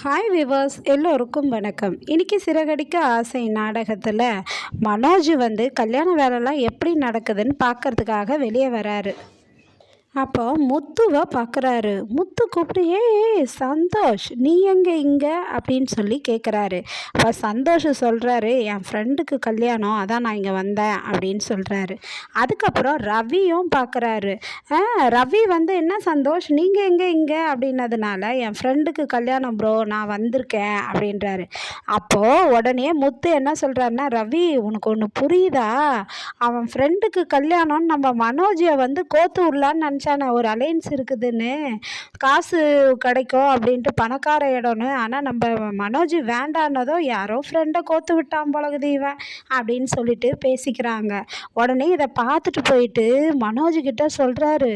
Hi viewers, எல்லோருக்கும் வணக்கம். இன்றைக்கி சிறகடிக்க ஆசை நாடகத்தில் மனோஜ் கல்யாண வேலைலாம் எப்படி நடக்குதுன்னு பார்க்கறதுக்காக வெளியே வராரு. அப்போ முத்துவை பார்க்குறாரு. முத்து கூப்பிட்டு ஏய் சந்தோஷ், நீ எங்கே இங்கே அப்படின்னு சொல்லி கேட்குறாரு. அப்போ சந்தோஷ் சொல்கிறாரு, என் ஃப்ரெண்டுக்கு கல்யாணம், அதான் நான் இங்கே வந்தேன் அப்படின்னு சொல்கிறாரு. அதுக்கப்புறம் ரவியும் பார்க்குறாரு. ரவி என்ன சந்தோஷ் நீங்கள் எங்கே இங்கே அப்படின்னதுனால, என் ஃப்ரெண்டுக்கு கல்யாணம் ப்ரோ, நான் வந்திருக்கேன் அப்படின்றாரு. அப்போது உடனே முத்து என்ன சொல்கிறாருன்னா, ரவி உனக்கு ஒன்று புரியுதா, அவன் ஃப்ரெண்டுக்கு கல்யாணம் நம்ம மனோஜை கோத்து விடலான்னு நினச்சானே, ஒரு அலைன்ஸ் இருக்குதுன்னு, காசு கிடைக்கும் அப்படின்ட்டு, பணக்கார இடம்னு. ஆனால் நம்ம மனோஜ் வேண்டானதோ யாரோ ஃப்ரெண்டை கோத்து விட்டான் போலகுது இவன் அப்படின்னு சொல்லிட்டு பேசிக்கிறாங்க. உடனே இதை பார்த்துட்டு போயிட்டு மனோஜ்கிட்ட சொல்கிறாரு,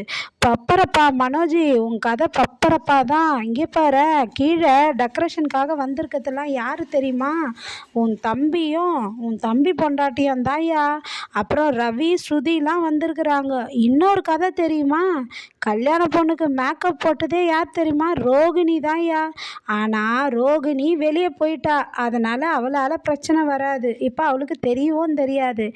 பப்பரப்பா மனோஜி, உன் கதை பப்பரப்பா தான். இங்கே பாரு, கீழே டெக்கரேஷனுக்காக வந்திருக்கிறதுலாம் யார் தெரியுமா, உன் தம்பியும் உன் தம்பி பொண்டாட்டியும் தாயா. அப்புறம் ரவி ஸ்ருதிலாம் வந்திருக்கிறாங்க. இன்னொரு கதை தெரியுமா, கல்யாண பொண்ணுக்கு மேக்கப் போட்டதே யார் தெரியுமா, ரோகிணி தான்யா. ஆனால் ரோகிணி வெளியே போயிட்டா, அதனால் அவளால் பிரச்சனை வராது. இப்போ அவளுக்கு தெரியவும் தெரியாது.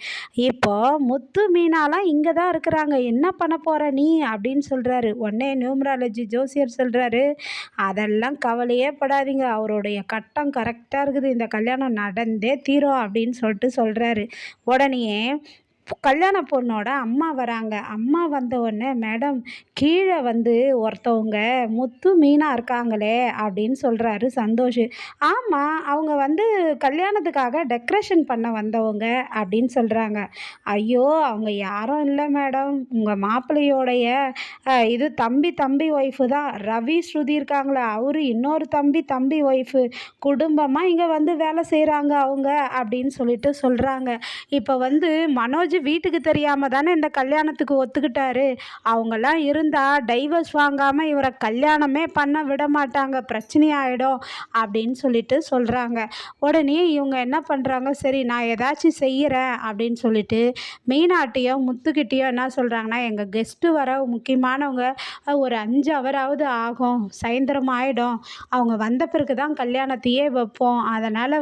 இப்போ முத்து மீனாலாம் இங்கே தான் இருக்கிறாங்க, என்ன பண்ண போகிற நீ அப்படின்னு சொல்கிறாரு. உடனே நியூமராலஜி ஜோசியர் சொல்கிறாரு, அதெல்லாம் கவலையே படாதீங்க, அவருடைய கட்டம் கரெக்டாக இருக்குது, இந்த கல்யாணம் நடந்தே தீரும் அப்படின்னு சொல்கிறாரு. உடனே கல்யாண பொண்ணோட அம்மா வராங்க. அம்மா வந்த உடனே, மேடம் கீழே ஒருத்தவங்க முத்து மீனா இருக்காங்களே அப்படின்னு சொல்கிறாரு சந்தோஷ். ஆமாம், அவங்க கல்யாணத்துக்காக டெக்கரேஷன் பண்ண வந்தவங்க அப்படின்னு சொல்கிறாங்க. ஐயோ அவங்க யாரும் இல்லை மேடம், உங்கள் மாப்பிள்ளையோடைய இது தம்பி ஒய்ஃபு தான், ரவி ஸ்ருதி இருக்காங்களா, அவரு இன்னொரு தம்பி ஒய்ஃபு, குடும்பமாக இங்கே வேலை செய்கிறாங்க அவங்க அப்படின்னு சொல்லிட்டு சொல்கிறாங்க. இப்போ மனோஜ் வீட்டுக்கு தெரியாமல் தானே இந்த கல்யாணத்துக்கு ஒத்துக்கிட்டாரு. அவங்கெல்லாம் இருந்தால் டைவர்ஸ் வாங்காமல் இவரை கல்யாணமே பண்ண விட மாட்டாங்க, பிரச்சனையாயிடும் அப்படின்னு சொல்லிட்டு சொல்கிறாங்க. உடனே இவங்க என்ன பண்ணுறாங்க, சரி நான் ஏதாச்சும் செய்கிறேன் அப்படின்னு சொல்லிட்டு மீனாட்டியும் முத்துக்கிட்டேயும் என்ன சொல்கிறாங்கன்னா, எங்கள் கெஸ்ட்டு வர முக்கியமானவங்க, ஒரு 5 ஹவராவது ஆகும், சாயந்தரம் ஆகிடும், அவங்க வந்த பிறகு தான் கல்யாணத்தையே வைப்போம், அதனால்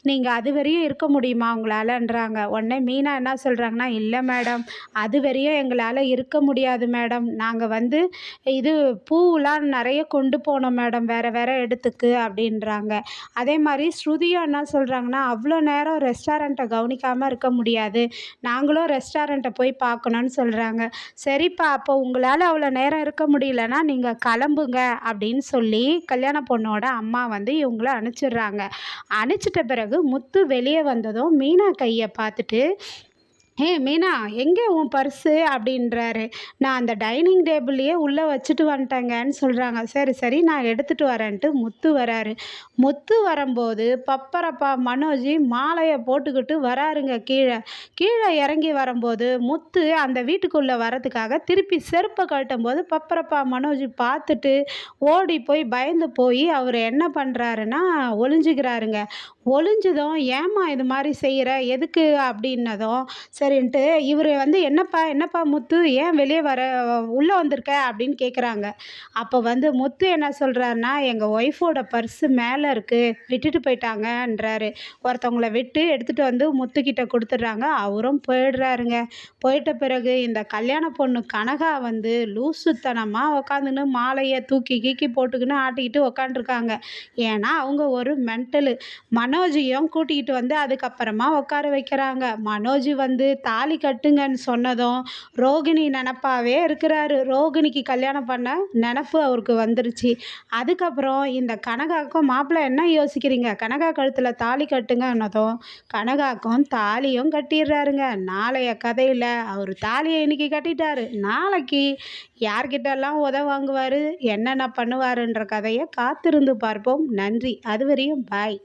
நீங்கள் அது வரையும் இருக்க முடியுமா உங்களாலன்றாங்க. உடனே மீனா என்ன சொல்கிறாங்கன்னா, இல்லை மேடம், அது வரையும் எங்களால் இருக்க முடியாது மேடம், நாங்கள் இது பூவெலாம் நிறைய கொண்டு போனோம் மேடம் வேறு இடத்துக்கு அப்படின்றாங்க. அதே மாதிரி ஸ்ருதியும் என்ன சொல்கிறாங்கன்னா, அவ்வளோ நேரம் ரெஸ்டாரண்ட்டை கவனிக்காமல் இருக்க முடியாது, நாங்களும் ரெஸ்டாரண்ட்டை போய் பார்க்கணுன்னு சொல்கிறாங்க. சரிப்பா, அப்போ உங்களால் அவ்வளோ நேரம் இருக்க முடியலன்னா நீங்கள் கிளம்புங்க அப்படின்னு சொல்லி கல்யாண பொண்ணோட அம்மா இவங்கள அனுப்பிச்சிடுறாங்க. அனுப்பிச்சிட்ட பிறகு முத்து வெளியே வந்ததும் மீனா கையை பார்த்துட்டு, மீனா எங்கே உன் பர்ஸு அப்படின்றாரு. நான் அந்த டைனிங் டேபிள்லையே உள்ளே வச்சுட்டு வந்துட்டேங்கன்னு சொல்கிறாங்க. சரி நான் எடுத்துகிட்டு வரேன்ட்டு முத்து வராரு. முத்து வரும்போது பப்பரப்பா மனோஜ் மாலையை போட்டுக்கிட்டு வராருங்க. கீழே இறங்கி வரும்போது முத்து அந்த வீட்டுக்குள்ளே வரதுக்காக திருப்பி செருப்பை கழட்டும் போது பப்பரப்பா மனோஜ் பார்த்துட்டு ஓடி போய் பயந்து போய் அவர் என்ன பண்ணுறாருன்னா ஒளிஞ்சிக்கிறாருங்க. ஒளிஞ்சதும் ஏம்மா இது மாதிரி செய்கிற, எதுக்கு அப்படின்னதும் சரின்ட்டு இவர் என்னப்பா முத்து, ஏன் வெளியே உள்ளே வந்திருக்க அப்படின்னு கேட்குறாங்க. அப்போ முத்து என்ன சொல்கிறாருன்னா, எங்கள் ஒய்ஃபோட பர்ஸு மேலே இருக்குது, விட்டுட்டு போயிட்டாங்கன்றாரு. ஒருத்தவங்கள விட்டு எடுத்துகிட்டு முத்துக்கிட்ட கொடுத்துட்றாங்க. அவரும் போயிடுறாருங்க. போயிட்ட பிறகு இந்த கல்யாண பொண்ணு கனகா லூசுத்தனமாக உக்காந்துன்னு மாலையை தூக்கி போட்டுக்கின்னு ஆட்டிக்கிட்டு உக்காண்டிருக்காங்க. ஏன்னா அவங்க ஒரு மென்டலு. மனோஜையும் கூட்டிகிட்டு அதுக்கப்புறமா உட்கார வைக்கிறாங்க. மனோஜ் தாலி கட்டுங்கன்னு சொன்னதும் ரோகிணி நினப்பாவே இருக்கிறாரு. ரோகிணிக்கு கல்யாணம் பண்ண நினப்பு அவருக்கு வந்துருச்சு. அதுக்கப்புறம் இந்த கனகாக்கும் மாப்பிள்ளை என்ன யோசிக்கிறீங்க, கனகா கழுத்தில் தாலி கட்டுங்கன்னதும் கனகாக்கும் தாலியும் கட்டிடுறாருங்க. நாளைய கதையில் அவர் தாலியை இன்னைக்கு கட்டிட்டாரு, நாளைக்கு யார்கிட்டெல்லாம் வாங்குவார், என்னென்ன பண்ணுவாருன்ற கதையை காத்திருந்து பார்ப்போம். நன்றி. அதுவரையும் பாய்.